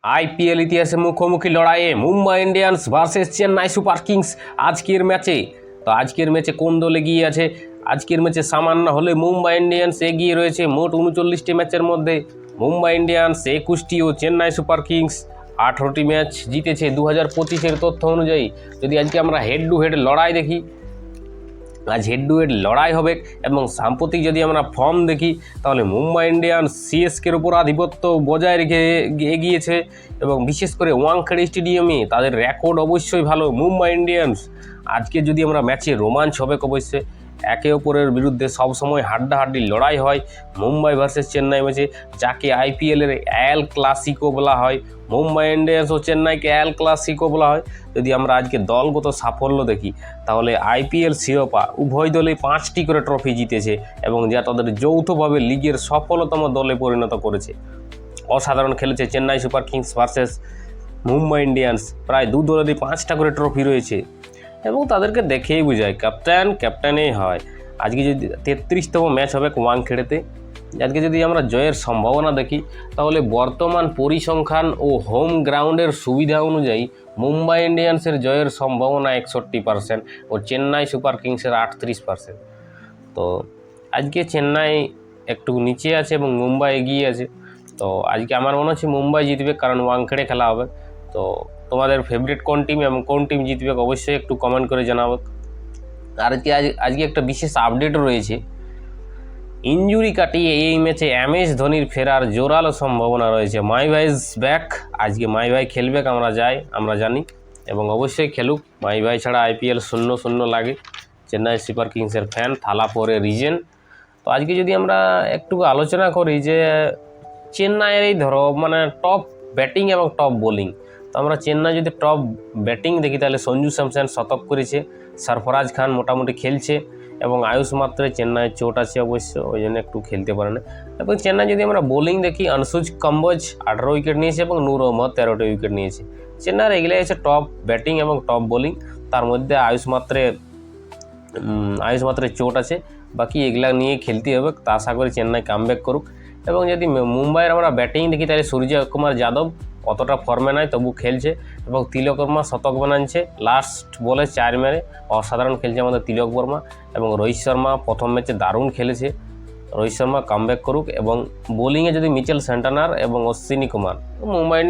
IPL ইতিহাসে মুখোমুখি লড়াইয়ে Mumbai Indians versus Chennai Super Kings আজকের ম্যাচে। তো আজকের ম্যাচে কোন দল এগিয়ে আছে? আজকের ম্যাচে সামান্য হলে মুম্বাই ইন্ডিয়ান্স এগিয়ে রয়েছে। মোট 39টি ম্যাচের মধ্যে মুম্বাই ইন্ডিয়ান্স 21টি ও চেন্নাই সুপার কিংস 18টি ম্যাচ জিতেছে 2025-এর তথ্য অনুযায়ী। যদি আজকে আমরা হেড টু হেড লড়াই দেখি, আজ হেড টু হেড লড়াই হবে এবং সাম্প্রতিক যদি আমরা ফর্ম দেখি তাহলে মুম্বাই ইন্ডিয়ান্স সিএসকের ওপর আধিপত্য বজায় রেখে এগিয়েছে এবং বিশেষ করে ওয়াংখেড়ে স্টেডিয়ামে তাদের রেকর্ড অবশ্যই ভালো। মুম্বাই ইন্ডিয়ান্স আজকে যদি আমরা ম্যাচে রোমাঞ্চ হবে অবশ্যই, একে অপরের বিরুদ্ধে সবসময় হাড্ডাহাড্ডি লড়াই হয় মুম্বাই ভার্সেস চেন্নাই ম্যাচে, যাকে আইপিএলের এল ক্লাসিকো বলা হয়। মুম্বাই ইন্ডিয়ান্স ও চেন্নাইকে এল ক্লাসিকো বলা হয়। যদি আমরা আজকে দলগত সাফল্য দেখি তাহলে আইপিএল শিরোপা উভয় দলে 5টি করে ট্রফি জিতেছে এবং যা তাদের যৌথভাবে লিগের সফলতম দলে পরিণত করেছে। অসাধারণ খেলেছে Chennai Super Kings versus Mumbai Indians. প্রায় দু দলেরই 5টা করে ট্রফি রয়েছে এবং তাদেরকে দেখেই বোঝায় ক্যাপ্টেনই হয়। আজকে যদি 33তম ম্যাচ হবে ওয়াংখেড়েতে, আজকে যদি আমরা জয়ের সম্ভাবনা দেখি তাহলে বর্তমান পরিসংখ্যান ও হোম গ্রাউন্ডের সুবিধা অনুযায়ী মুম্বাই ইন্ডিয়ান্সের জয়ের সম্ভাবনা 61% ও চেন্নাই সুপার কিংসের 38%। তো আজকে চেন্নাই একটু নিচে আছে এবং মুম্বাই এগিয়ে আছে। তো আজকে আমার মনে হচ্ছে মুম্বাই জিতবে, কারণ ওয়াংখেড়ে খেলা হবে। তো তোমাদের ফেভারিট কোন টিম এবং কোন টিম জিতবে অবশ্যই একটু কমেন্ট করে জানাবো। আর আজকে একটা বিশেষ আপডেটও রয়েছে। ইনজুরি কাটিয়ে এই ম্যাচে এমএস ধোনির ফেরার জোরালো সম্ভাবনা রয়েছে। মাই ভাইজ ব্যাক। আজকে মাই ভাই খেলবে, আমরা জানি এবং অবশ্যই খেলুক। মাই ভাই ছাড়া আইপিএল 0-0 লাগে। চেন্নাই সুপার কিংসের ফ্যান, থালা পরে রিজেন। তো আজকে যদি আমরা একটু আলোচনা করি যে চেন্নাইয়ের এই ধরো টপ ব্যাটিং এবং টপ বোলিং, তো আমরা চেন্নাই যদি টপ ব্যাটিং দেখি তাহলে সঞ্জু স্যামসন শতক করেছে, সরফরাজ খান মোটামুটি খেলছে এবং আয়ুষ মাত্রে চেন্নাইয়ের চোট আছে অবশ্য, ওই জন্য একটু খেলতে পারে না। এবং চেন্নাই যদি আমরা বোলিং দেখি, আনসুজ কম্বোজ 18 উইকেট নিয়েছে এবং নূর আহমদ 13টি উইকেট নিয়েছে। চেন্নাইয়ের এগুলাই হচ্ছে টপ ব্যাটিং এবং টপ বোলিং। তার মধ্যে আয়ুষ মাত্রে চোট আছে, বাকি এগুলা নিয়ে খেলতে হবে। তা আশা করি চেন্নাই কামব্যাক করুক। এবং যদি মুম্বাইয়ের আমরা ব্যাটিং দেখি তাহলে সূর্য কুমার যাদব অতটা ফর্মে নয়, তবু খেলছে এবং তিলক বর্মা শতক বানাচ্ছে লাস্ট বলে 4 মেরে। অসাধারণ খেলছে আমাদের তিলক বর্মা এবং রোহিত শর্মা প্রথম ম্যাচে দারুণ খেলেছে। রোহিত শর্মা কামব্যাক করুক। এবং বোলিংয়ে যদি মিচেল স্যান্টানার এবং অশ্বিনী কুমার, মুম্বাই